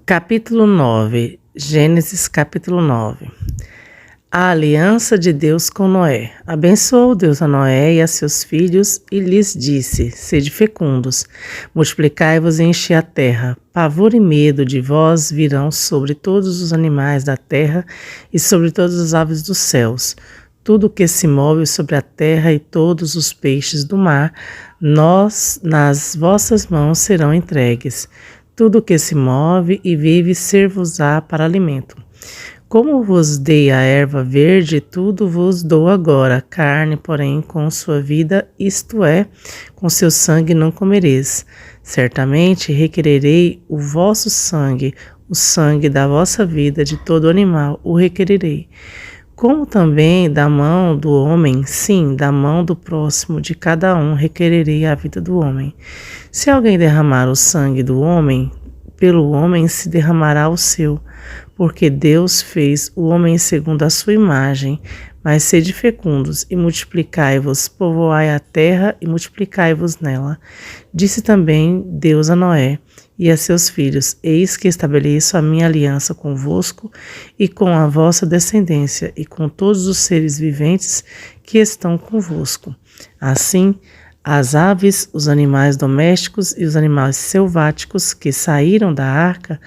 Capítulo 9, Gênesis capítulo 9. A aliança de Deus com Noé. Abençoou Deus a Noé e a seus filhos e lhes disse: Sede fecundos, multiplicai-vos e enchei a terra. Pavor e medo de vós virão sobre todos os animais da terra e sobre todas as aves dos céus. Tudo o que se move sobre a terra e todos os peixes do mar, nas vossas mãos serão entregues. Tudo o que se move e vive ser-vos-á para alimento. Como vos dei a erva verde, tudo vos dou agora, carne, porém, com sua vida, isto é, com seu sangue não comereis. Certamente requererei o vosso sangue, o sangue da vossa vida, de todo animal, o requererei. Como também da mão do homem, sim, da mão do próximo, de cada um, requererei a vida do homem. Se alguém derramar o sangue do homem, pelo homem se derramará o seu, porque Deus fez o homem segundo a sua imagem. Mas sede fecundos e multiplicai-vos, povoai a terra e multiplicai-vos nela. Disse também Deus a Noé e a seus filhos: Eis que estabeleço a minha aliança convosco e com a vossa descendência e com todos os seres viventes que estão convosco. Assim, as aves, os animais domésticos e os animais selváticos que saíram da arca,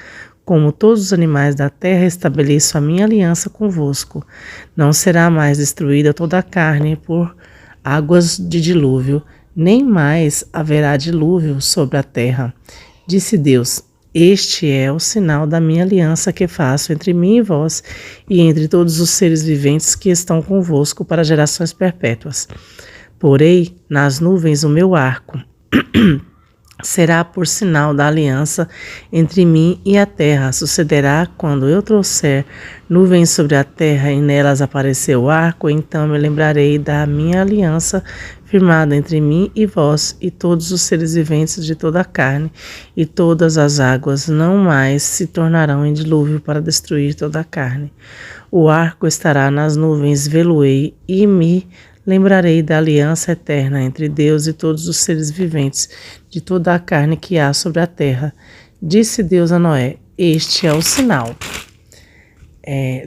como todos os animais da terra, estabeleço a minha aliança convosco. Não será mais destruída toda a carne por águas de dilúvio, nem mais haverá dilúvio sobre a terra. Disse Deus: Este é o sinal da minha aliança que faço entre mim e vós, e entre todos os seres viventes que estão convosco para gerações perpétuas. Porei nas nuvens o meu arco. Será por sinal da aliança entre mim e a terra. Sucederá quando eu trouxer nuvens sobre a terra e nelas aparecer o arco, então me lembrarei da minha aliança firmada entre mim e vós e todos os seres viventes de toda a carne, e todas as águas não mais se tornarão em dilúvio para destruir toda a carne. O arco estará nas nuvens, vê-lo-ei e me lembrarei da aliança eterna entre Deus e todos os seres viventes de toda a carne que há sobre a terra. Disse Deus a Noé: Este é o sinal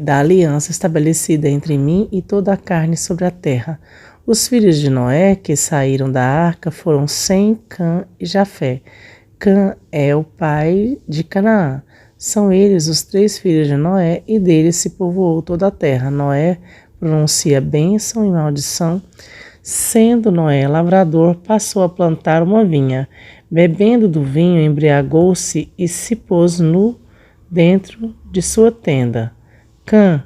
da aliança estabelecida entre mim e toda a carne sobre a terra. Os filhos de Noé que saíram da arca foram Sem, Cã e Jafé. Cã é o pai de Canaã. São eles os 3 filhos de Noé, e deles se povoou toda a terra. Noé pronuncia bênção e maldição. Sendo Noé lavrador, passou a plantar uma vinha. Bebendo do vinho, embriagou-se e se pôs nu dentro de sua tenda. Cã,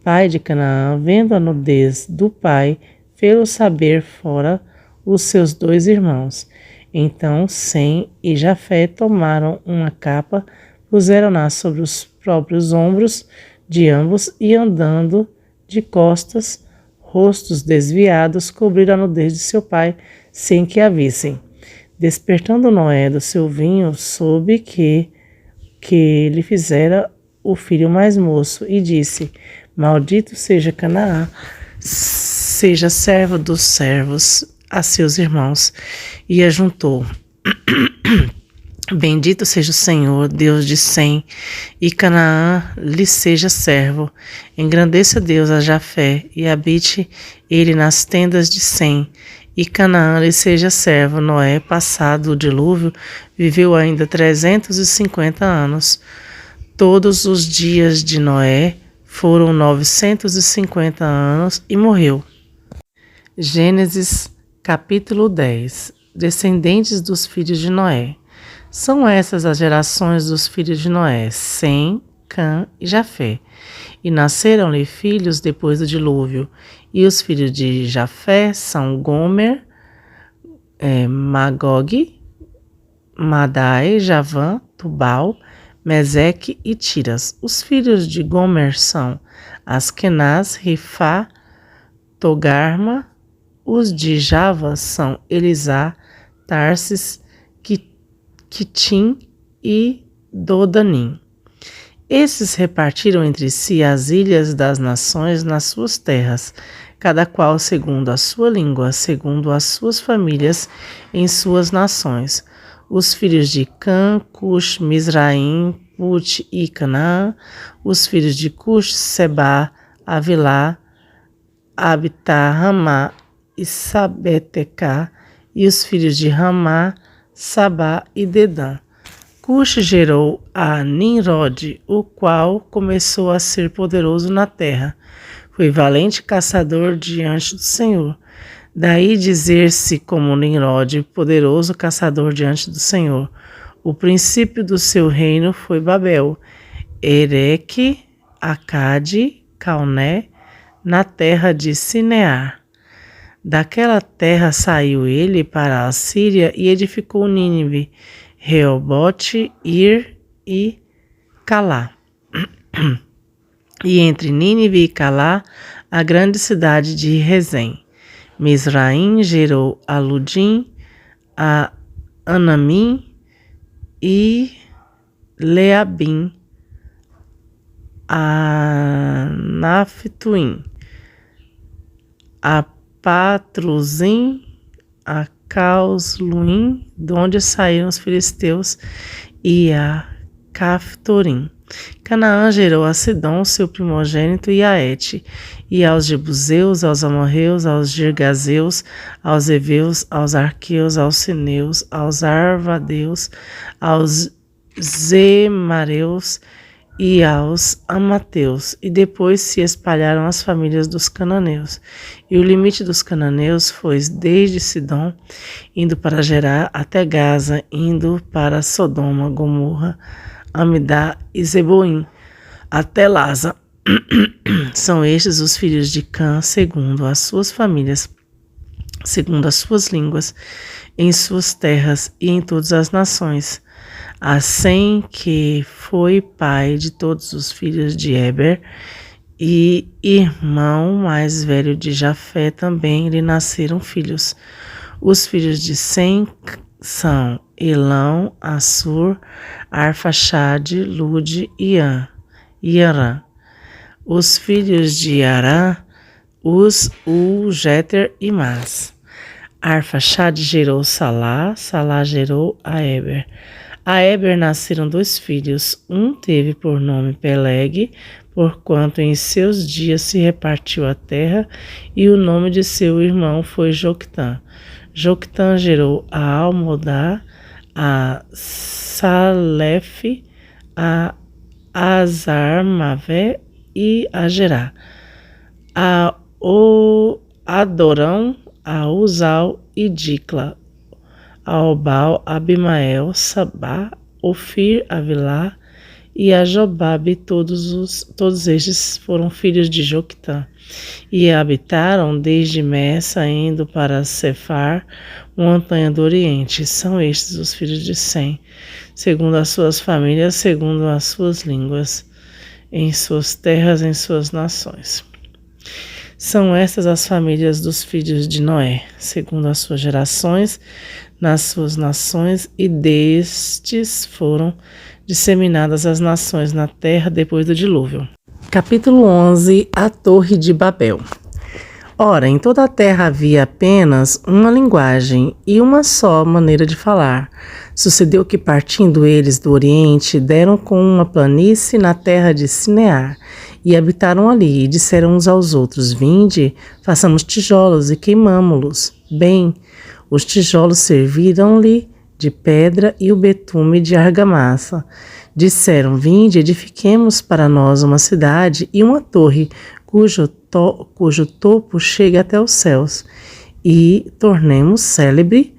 pai de Canaã, vendo a nudez do pai, fê-lo saber fora os seus 2 irmãos. Então Sem e Jafé tomaram uma capa, puseram-na sobre os próprios ombros de ambos e, andando de costas, rostos desviados, cobriram a nudez de seu pai, sem que a vissem. Despertando Noé do seu vinho, soube que lhe fizera o filho mais moço, e disse: Maldito seja Canaã, seja servo dos servos a seus irmãos. E ajuntou: Bendito seja o Senhor, Deus de Sem, e Canaã lhe seja servo. Engrandeça Deus a Jafé, e habite ele nas tendas de Sem, e Canaã lhe seja servo. Noé, passado o dilúvio, viveu ainda 350 anos. Todos os dias de Noé foram 950 anos e morreu. Gênesis capítulo 10. Descendentes dos filhos de Noé. São essas as gerações dos filhos de Noé: Sem, Cã e Jafé. E nasceram-lhe filhos depois do dilúvio. E os filhos de Jafé são Gomer, Magog, Madai, Javã, Tubal, Meseque e Tiras. Os filhos de Gomer são Askenaz, Rifá, Togarma. Os de Java são Elisá, Tarsis, Quitim e Dodanim. Esses repartiram entre si as ilhas das nações nas suas terras, cada qual segundo a sua língua, segundo as suas famílias, em suas nações. Os filhos de Cã, Cush, Mizraim, Put e Canaã, os filhos de Cush, Seba, Avilá, Abitá, Ramá e Sabetecá, e os filhos de Ramá, Sabá e Dedã. Cush gerou a Nimrod, o qual começou a ser poderoso na terra. Foi valente caçador diante do Senhor. Daí dizer-se como Nimrod, poderoso caçador diante do Senhor. O princípio do seu reino foi Babel, Ereque, Acade, Calné, na terra de Sinear. Daquela terra saiu ele para a Síria e edificou Nínive, Reobote, Ir e Calá. E entre Nínive e Calá, a grande cidade de Rezém. Misraim gerou a Ludim, a Anamim e Leabim, a Naphtuim, a Patruzim, a Causluim, de onde saíram os filisteus, e a Caftorim. Canaã gerou a Sidom, seu primogênito, e a Et, e aos Jebuseus, aos Amorreus, aos Girgazeus, aos Eveus, aos Arqueus, aos Sineus, aos Arvadeus, aos Zemareus e aos Amateus, e depois se espalharam as famílias dos cananeus. E o limite dos cananeus foi desde Sidom, indo para Gerá, até Gaza, indo para Sodoma, Gomorra, Amidá e Zeboim, até Laza. São estes os filhos de Cã, segundo as suas famílias, segundo as suas línguas, em suas terras e em todas as nações. A Sem, que foi pai de todos os filhos de Eber, e irmão mais velho de Jafé, também lhe nasceram filhos. Os filhos de Sem são Elão, Assur, Arfaxade, Lude e Arã. Os filhos de Arã, Jéter e Mas. Arfaxade gerou Salá, Salá gerou a Eber. A Eber nasceram 2 filhos, um teve por nome Peleg, porquanto em seus dias se repartiu a terra, e o nome de seu irmão foi Joctã. Joctã gerou a Almodá, a Salef, a Azarmavé e a Gerá, a Adorão, a Uzal e Dicla, a Obal, Abimael, Sabá, Ofir, Avilá e a Jobabe, todos estes foram filhos de Joctã, e habitaram desde Messa, indo para Cefar, montanha do Oriente. São estes os filhos de Sem, segundo as suas famílias, segundo as suas línguas, em suas terras, em suas nações. São estas as famílias dos filhos de Noé, segundo as suas gerações, nas suas nações, e destes foram disseminadas as nações na terra depois do dilúvio. Capítulo 11. A Torre de Babel. Ora, em toda a terra havia apenas uma linguagem e uma só maneira de falar. Sucedeu que, partindo eles do Oriente, deram com uma planície na terra de Sinear, e habitaram ali, e disseram uns aos outros: Vinde, façamos tijolos e queimamo-los. Bem, os tijolos serviram-lhe de pedra e o betume de argamassa. Disseram: Vinde, edifiquemos para nós uma cidade e uma torre, cujo topo chegue até os céus, e tornemos célebre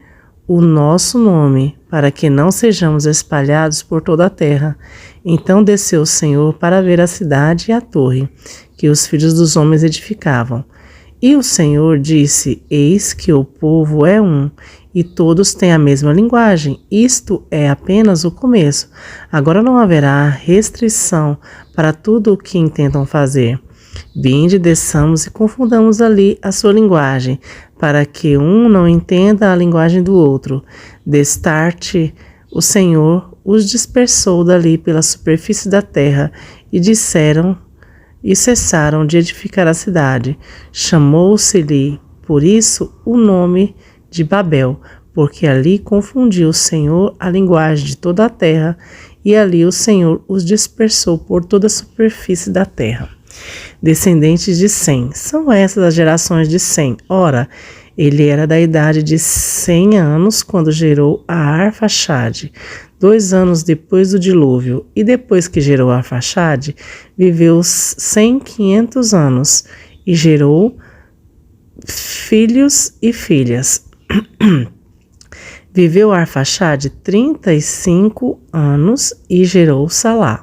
o nosso nome, para que não sejamos espalhados por toda a terra. Então desceu o Senhor para ver a cidade e a torre, que os filhos dos homens edificavam. E o Senhor disse: Eis que o povo é um, e todos têm a mesma linguagem. Isto é apenas o começo. Agora não haverá restrição para tudo o que intentam fazer. Vinde, desçamos e confundamos ali a sua linguagem, para que um não entenda a linguagem do outro. Destarte, o Senhor os dispersou dali pela superfície da terra, e cessaram de edificar a cidade. Chamou-se-lhe, por isso, o nome de Babel, porque ali confundiu o Senhor a linguagem de toda a terra, e ali o Senhor os dispersou por toda a superfície da terra. Descendentes de Sem, são essas as gerações de Sem. Ora, ele era da idade de 100 anos quando gerou a Arfaxade, 2 anos depois do dilúvio, e depois que gerou a Arfaxade, viveu 500 anos, e gerou filhos e filhas. Viveu Arfaxade 35 anos e gerou Salá.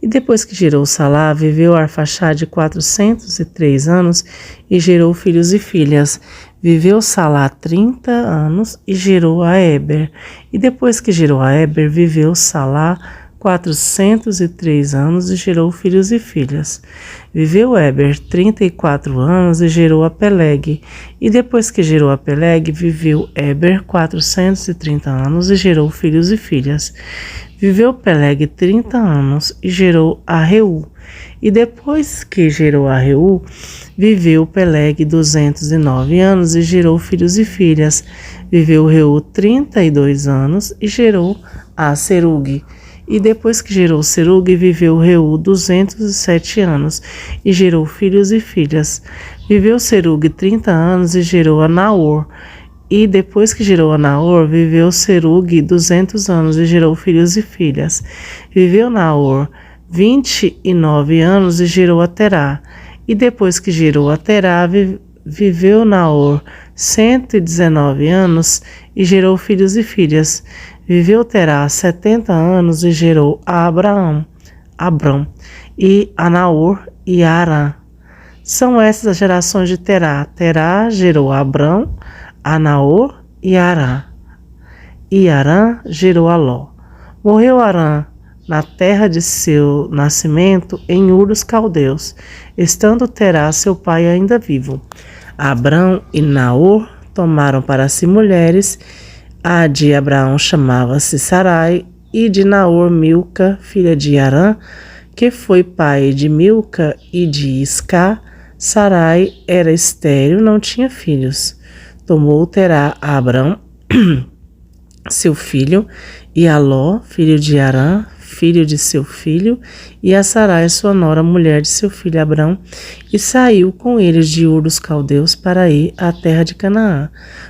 E depois que gerou Salá, viveu Arfaxade 403 anos e gerou filhos e filhas. Viveu Salá 30 anos e gerou a Éber. E depois que gerou a Éber, viveu Salá 403 anos e gerou filhos e filhas. Viveu Éber 34 anos e gerou a Peleg. E depois que gerou a Peleg, viveu Éber 430 anos e gerou filhos e filhas. Viveu Peleg 30 anos e gerou a Reu. E depois que gerou a Reu, viveu Peleg 209 anos e gerou filhos e filhas. Viveu Reu 32 anos e gerou a Serug. E depois que gerou Serug, viveu Reu 207 anos e gerou filhos e filhas. Viveu Serug 30 anos e gerou a Naor. E depois que gerou a Naor, viveu Serug 200 anos e gerou filhos e filhas. Viveu Naor 29 anos e gerou a Terá. E depois que gerou a Terá, viveu Naor 119 anos e gerou filhos e filhas. Viveu Terá 70 anos e gerou a Abrão, e a Naor e a Arã. São essas as gerações de Terá. Terá gerou a Abrão, a Naor e a Arã. E Arã gerou a Ló. Morreu Arã na terra de seu nascimento, em Ur dos Caldeus, estando Terá, seu pai, ainda vivo. Abrão e Naor tomaram para si mulheres. A de Abraão chamava-se Sarai, e de Naor Milca, filha de Arã, que foi pai de Milca e de Isca. Sarai era estéril, não tinha filhos. Tomou Terá a Abrão, seu filho, e a Ló, filho de Arã, filho de seu filho, e a Sarai, sua nora, mulher de seu filho Abrão, e saiu com eles de Ur dos Caldeus para ir à terra de Canaã.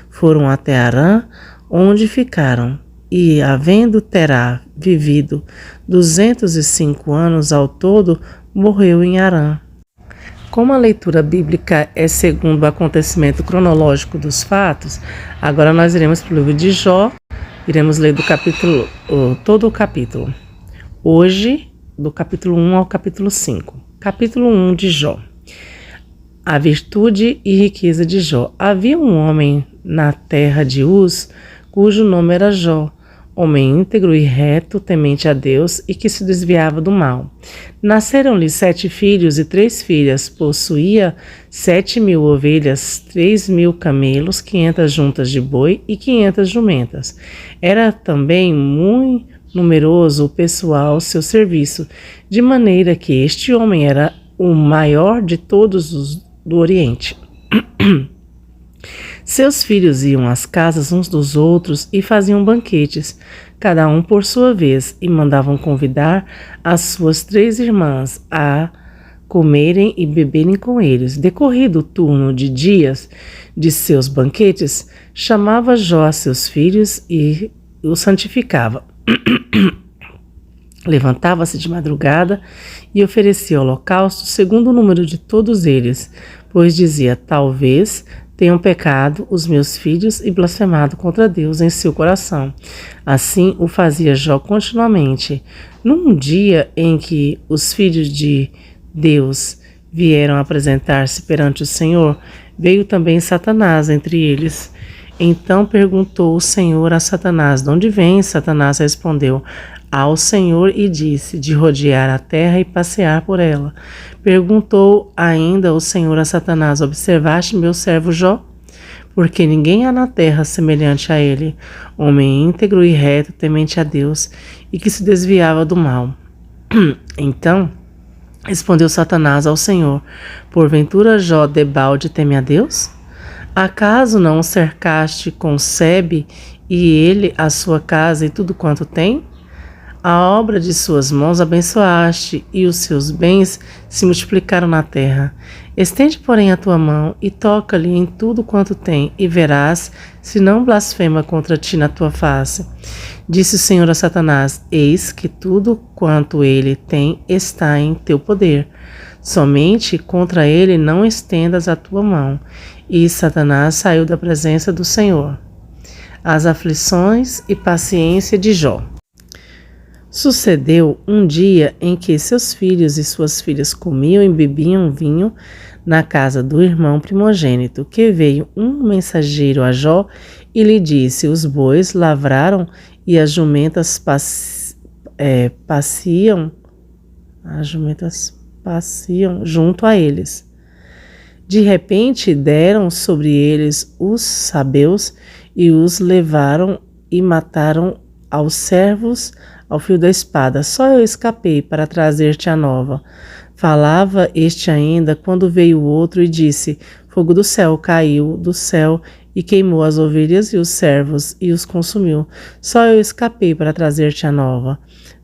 Foram até Arã, onde ficaram, e, havendo Terá vivido 205 anos ao todo, morreu em Arã. Como a leitura bíblica é segundo o acontecimento cronológico dos fatos, agora nós iremos para o livro de Jó, iremos ler todo o capítulo. Hoje, do capítulo 1 ao capítulo 5. Capítulo 1 de Jó. A virtude e riqueza de Jó. Havia um homem na terra de Uz, cujo nome era Jó, homem íntegro e reto, temente a Deus e que se desviava do mal. Nasceram-lhe 7 filhos e 3 filhas. Possuía 7.000 ovelhas, 3.000 camelos, 500 juntas de boi e 500 jumentas. Era também muito numeroso o pessoal ao seu serviço, de maneira que este homem era o maior de todos os do Oriente. Seus filhos iam às casas uns dos outros e faziam banquetes, cada um por sua vez, e mandavam convidar as suas 3 irmãs a comerem e beberem com eles. Decorrido o turno de dias de seus banquetes, chamava Jó a seus filhos e os santificava. Levantava-se de madrugada e oferecia holocausto segundo o número de todos eles, pois dizia: talvez tenham pecado os meus filhos e blasfemado contra Deus em seu coração. Assim o fazia Jó continuamente. Num dia em que os filhos de Deus vieram apresentar-se perante o Senhor, veio também Satanás entre eles. Então perguntou o Senhor a Satanás: de onde vem? Satanás respondeu ao Senhor e disse: de rodear a terra e passear por ela. Perguntou ainda o Senhor a Satanás: observaste meu servo Jó? Porque ninguém há na terra semelhante a ele, homem íntegro e reto, temente a Deus, e que se desviava do mal. Então respondeu Satanás ao Senhor: porventura Jó debalde teme a Deus? Acaso não o cercaste com sebe, e ele, a sua casa e tudo quanto tem? A obra de suas mãos abençoaste, e os seus bens se multiplicaram na terra. Estende, porém, a tua mão e toca-lhe em tudo quanto tem, e verás se não blasfema contra ti na tua face. Disse o Senhor a Satanás: Eis que tudo quanto ele tem está em teu poder. Somente contra ele não estendas a tua mão. E Satanás saiu da presença do Senhor. As aflições e paciência de Jó. Sucedeu um dia em que seus filhos e suas filhas comiam e bebiam vinho na casa do irmão primogênito, que veio um mensageiro a Jó e lhe disse: Os bois lavraram e as jumentas pasciam junto a eles. De repente deram sobre eles os sabeus e os levaram e mataram aos servos ao fio da espada. Só eu escapei para trazer-te a nova. Falava este ainda quando veio o outro e disse: Fogo do céu caiu do céu e queimou as ovelhas e os servos e os consumiu. Só eu escapei para trazer-te a nova.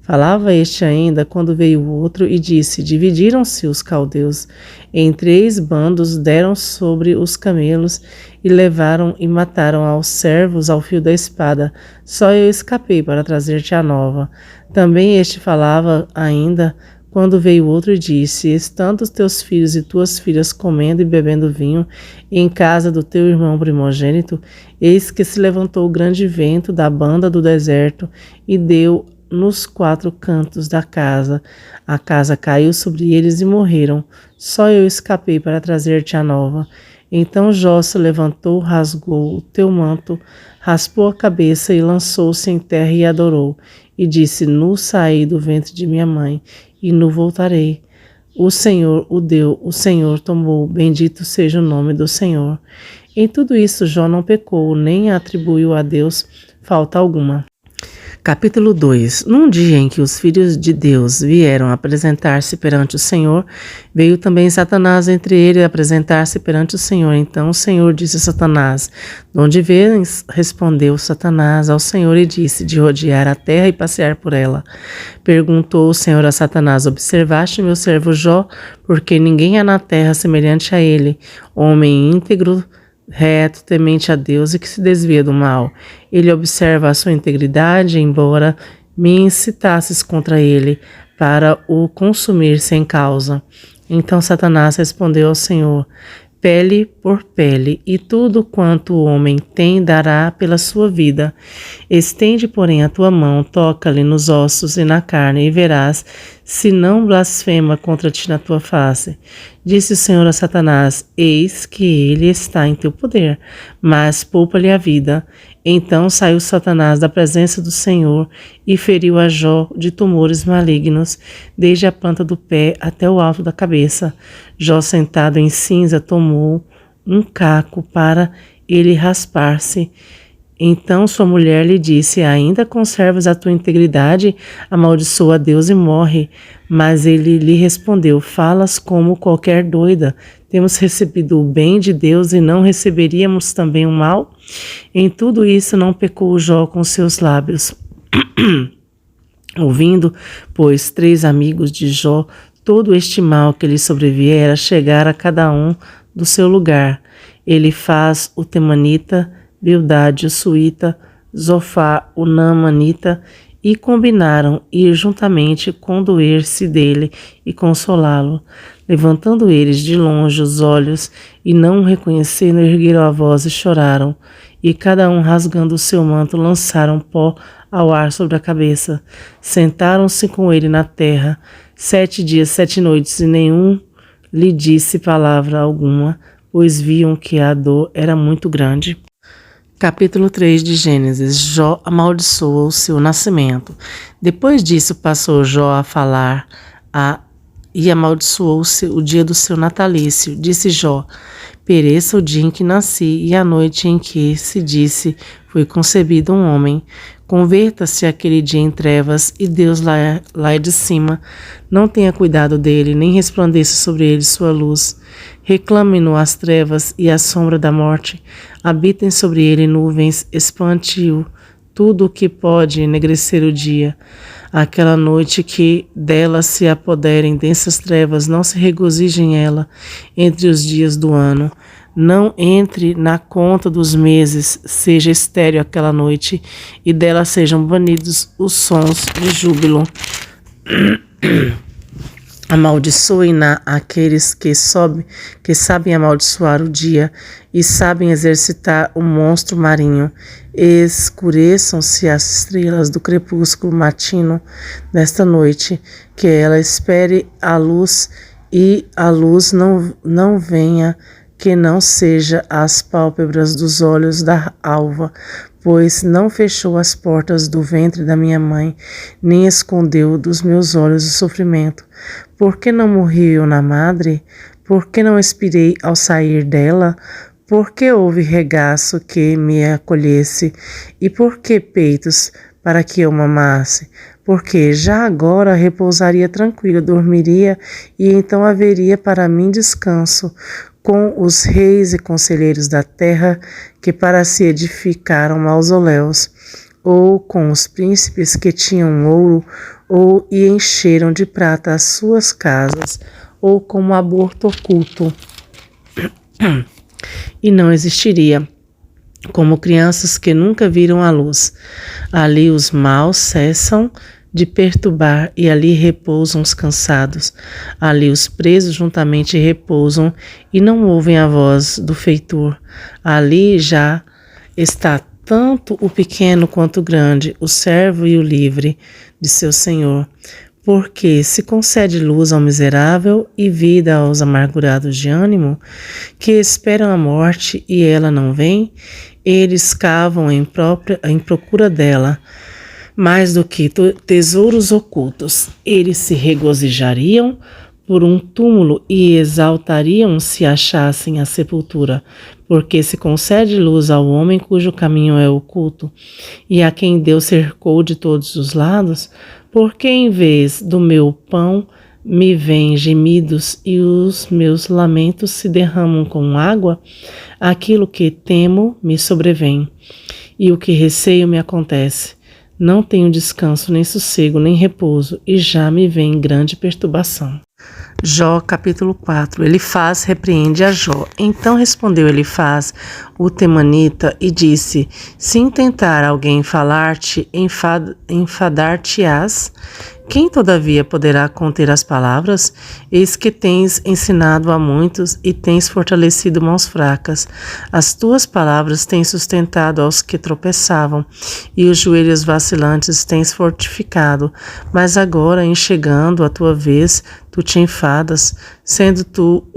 Falava este ainda quando veio o outro e disse: Dividiram-se os caldeus em 3 bandos, deram sobre os camelos e levaram e mataram aos servos ao fio da espada. Só eu escapei para trazer-te a nova. Também este falava ainda quando veio o outro e disse: Estando os teus filhos e tuas filhas comendo e bebendo vinho em casa do teu irmão primogênito, eis que se levantou o grande vento da banda do deserto e deu nos 4 cantos da casa. A casa caiu sobre eles e morreram. Só eu escapei para trazer-te a nova. Então Jó se levantou, rasgou o teu manto, raspou a cabeça e lançou-se em terra e adorou. E disse: Nu saí do ventre de minha mãe, e nu voltarei. O Senhor o deu, o Senhor tomou, bendito seja o nome do Senhor. Em tudo isso Jó não pecou, nem atribuiu a Deus falta alguma. Capítulo 2. Num dia em que os filhos de Deus vieram apresentar-se perante o Senhor, veio também Satanás entre ele apresentar-se perante o Senhor. Então o Senhor disse a Satanás: De onde vens? Respondeu Satanás ao Senhor e disse: De rodear a terra e passear por ela. Perguntou o Senhor a Satanás: Observaste meu servo Jó? Porque ninguém há na terra semelhante a ele, homem íntegro, reto, temente a Deus e que se desvia do mal. Ele observa a sua integridade, embora me incitasses contra ele para o consumir sem causa. Então Satanás respondeu ao Senhor: Pele por pele, e tudo quanto o homem tem dará pela sua vida. Estende, porém, a tua mão, toca-lhe nos ossos e na carne, e verás se não blasfema contra ti na tua face. Disse o Senhor a Satanás: Eis que ele está em teu poder, mas poupa-lhe a vida. Então saiu Satanás da presença do Senhor e feriu a Jó de tumores malignos, desde a planta do pé até o alto da cabeça. Jó, sentado em cinza, tomou um caco para ele raspar-se. Então sua mulher lhe disse: Ainda conservas a tua integridade? Amaldiçoa a Deus e morre. Mas ele lhe respondeu: Falas como qualquer doida. Temos recebido o bem de Deus e não receberíamos também o mal? Em tudo isso não pecou Jó com seus lábios. Ouvindo, pois, 3 amigos de Jó todo este mal que lhe sobreviera, chegar a cada um do seu lugar. Ele faz o temanita, Bildade, o suíta, Zofar, o naamanita, e combinaram ir juntamente condoer-se dele e consolá-lo. Levantando eles de longe os olhos e não o reconhecendo, ergueram a voz e choraram. E cada um, rasgando o seu manto, lançaram pó ao ar sobre a cabeça. Sentaram-se com ele na terra 7 dias, 7 noites, e nenhum lhe disse palavra alguma, pois viam que a dor era muito grande. Capítulo 3 de Gênesis. Jó amaldiçoa o seu nascimento. Depois disso passou Jó a falar e amaldiçoou o dia do seu natalício. Disse Jó: Pereça o dia em que nasci e a noite em que se disse foi concebido um homem. Converta-se aquele dia em trevas e Deus lá de cima não tenha cuidado dele, nem resplandeça sobre ele sua luz. Reclame-no as trevas e a sombra da morte. Habitem sobre ele nuvens, espante-o tudo o que pode enegrecer o dia. Aquela noite que dela se apoderem densas trevas, não se regozijem ela entre os dias do ano. Não entre na conta dos meses, seja estéril aquela noite, e dela sejam banidos os sons de júbilo. Amaldiçoem-na aqueles que sabem amaldiçoar o dia e sabem exercitar o monstro marinho. Escureçam-se as estrelas do crepúsculo matino desta noite, que ela espere a luz e a luz não venha, que não seja as pálpebras dos olhos da alva, pois não fechou as portas do ventre da minha mãe, nem escondeu dos meus olhos o sofrimento. Por que não morri eu na madre? Por que não expirei ao sair dela? Por que houve regaço que me acolhesse? E por que peitos para que eu mamasse? Porque já agora repousaria tranquila, dormiria, e então haveria para mim descanso, com os reis e conselheiros da terra que para si edificaram mausoléus, ou com os príncipes que tinham ouro e encheram de prata as suas casas, ou como aborto oculto, e não existiria, como crianças que nunca viram a luz. Ali os maus cessam de perturbar, e ali repousam os cansados. Ali os presos juntamente repousam, e não ouvem a voz do feitor. Ali já está tanto o pequeno quanto o grande, o servo e o livre de seu senhor. Porque se concede luz ao miserável e vida aos amargurados de ânimo, que esperam a morte e ela não vem, eles cavam em procura dela, mais do que tesouros ocultos. Eles se regozijariam por um túmulo e exaltariam se achassem a sepultura, porque se concede luz ao homem cujo caminho é oculto, e a quem Deus cercou de todos os lados, porque em vez do meu pão me vêm gemidos e os meus lamentos se derramam com água, aquilo que temo me sobrevém, e o que receio me acontece. Não tenho descanso, nem sossego, nem repouso, e já me vem grande perturbação. Jó, capítulo 4. Elifaz repreende a Jó. Então respondeu Elifaz, o temanita, e disse: se intentar alguém falar-te, enfadar-te-ás? Quem todavia poderá conter as palavras? Eis que tens ensinado a muitos e tens fortalecido mãos fracas. As tuas palavras tens sustentado aos que tropeçavam, e os joelhos vacilantes tens fortificado. Mas agora, em chegando a tua vez, tu te enfadas, sendo tu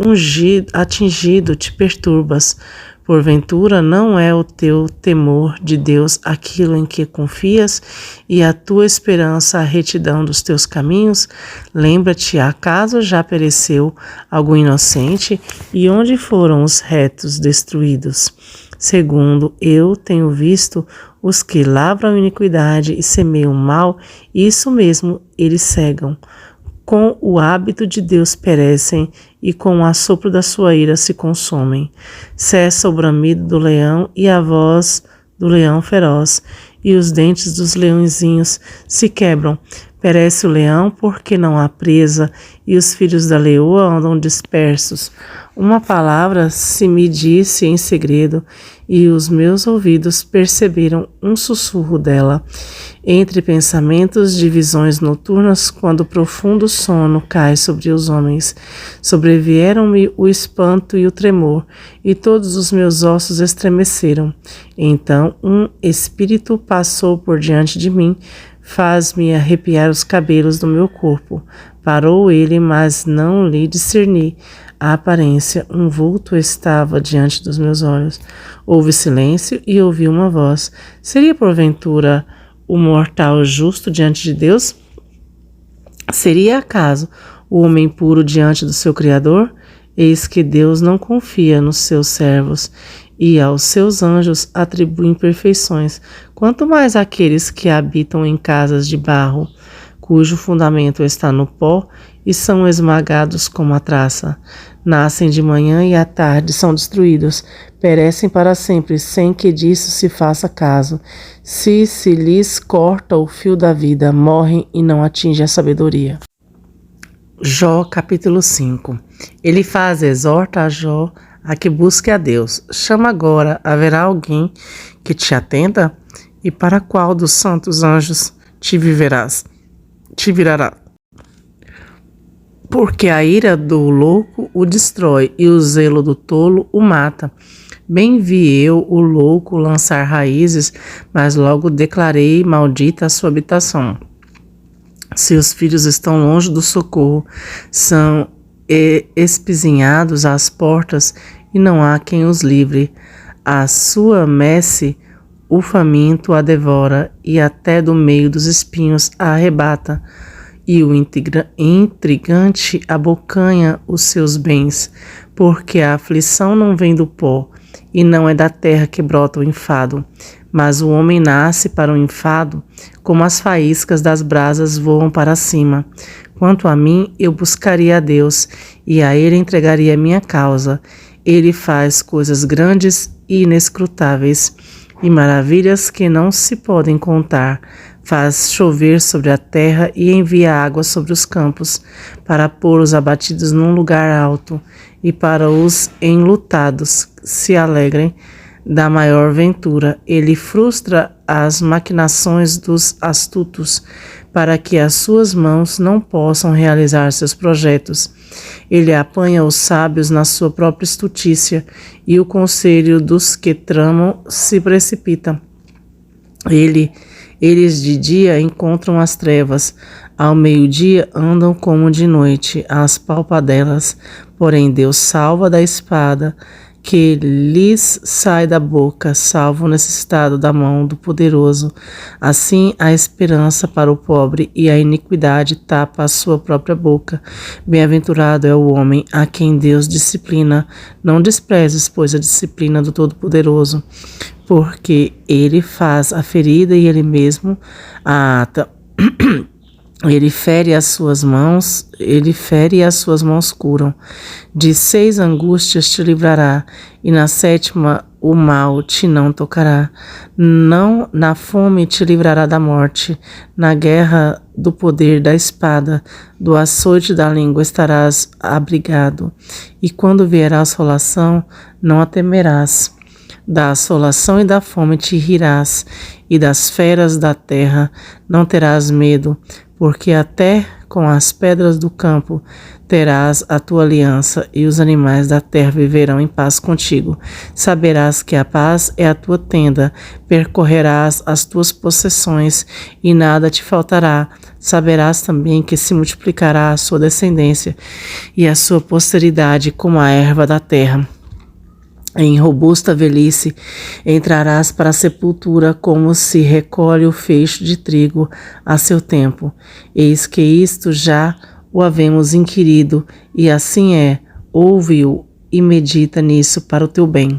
atingido, te perturbas. Porventura não é o teu temor de Deus aquilo em que confias, e a tua esperança a retidão dos teus caminhos? Lembra-te, acaso já pereceu algum inocente, e onde foram os retos destruídos? Segundo eu tenho visto os que lavram iniquidade e semeiam mal, isso mesmo eles cegam. Com o hábito de Deus perecem, e com o assopro da sua ira se consomem. Cessa o bramido do leão e a voz do leão feroz, e os dentes dos leõezinhos se quebram. Perece o leão porque não há presa, e os filhos da leoa andam dispersos. Uma palavra se me disse em segredo, e os meus ouvidos perceberam um sussurro dela. Entre pensamentos de visões noturnas, quando o profundo sono cai sobre os homens, sobrevieram-me o espanto e o tremor, e todos os meus ossos estremeceram. Então um espírito passou por diante de mim, faz-me arrepiar os cabelos do meu corpo. Parou ele, mas não lhe discerni a aparência. Um vulto estava diante dos meus olhos. Houve silêncio e ouvi uma voz. Seria porventura o mortal justo diante de Deus? Seria acaso o homem puro diante do seu Criador? Eis que Deus não confia nos seus servos, e aos seus anjos atribui imperfeições, quanto mais àqueles que habitam em casas de barro. cujo fundamento está no pó e são esmagados como a traça. Nascem de manhã e à tarde são destruídos, perecem para sempre, sem que disso se faça caso. Se lhes corta o fio da vida, morrem e não atingem a sabedoria. Jó capítulo 5. Elifaz exorta a Jó a que busque a Deus. Chama agora, haverá alguém que te atenda? E para qual dos santos anjos te virará? Porque a ira do louco o destrói e o zelo do tolo o mata. Bem vi eu o louco lançar raízes, mas logo declarei maldita a sua habitação. Seus filhos estão longe do socorro, são espizinhados às portas e não há quem os livre. A sua messe o faminto a devora e até do meio dos espinhos a arrebata. E o intrigante abocanha os seus bens, porque a aflição não vem do pó, e não é da terra que brota o enfado. Mas o homem nasce para o enfado, como as faíscas das brasas voam para cima. Quanto a mim, eu buscaria a Deus, e a ele entregaria a minha causa. Ele faz coisas grandes e inescrutáveis, e maravilhas que não se podem contar. Faz chover sobre a terra e envia água sobre os campos, para pôr os abatidos num lugar alto, e para os enlutados se alegrem da maior ventura. Ele frustra as maquinações dos astutos, para que as suas mãos não possam realizar seus projetos. Ele apanha os sábios na sua própria estutícia, e o conselho dos que tramam se precipita. Eles de dia encontram as trevas, ao meio-dia andam como de noite, às palpadelas. Porém Deus salva da espada que lhes sai da boca, salva o necessitado da mão do poderoso. Assim há esperança para o pobre, e a iniquidade tapa a sua própria boca. Bem-aventurado é o homem a quem Deus disciplina. Não desprezes, pois, a disciplina do Todo-Poderoso, porque ele faz a ferida e ele mesmo a ata. Ele fere e as suas mãos curam. De 6 angústias te livrará, e na 7ª o mal te não tocará. Não na fome te livrará da morte, na guerra do poder da espada, do açoite da língua estarás abrigado. E quando vier a assolação, não a temerás. Da assolação e da fome te rirás, e das feras da terra não terás medo, porque até com as pedras do campo terás a tua aliança, e os animais da terra viverão em paz contigo. Saberás que a paz é a tua tenda, percorrerás as tuas possessões, e nada te faltará. Saberás também que se multiplicará a sua descendência, e a sua posteridade como a erva da terra. Em robusta velhice entrarás para a sepultura, como se recolhe o feixe de trigo a seu tempo. Eis que isto já o havemos inquirido, e assim é. Ouve-o e medita nisso para o teu bem.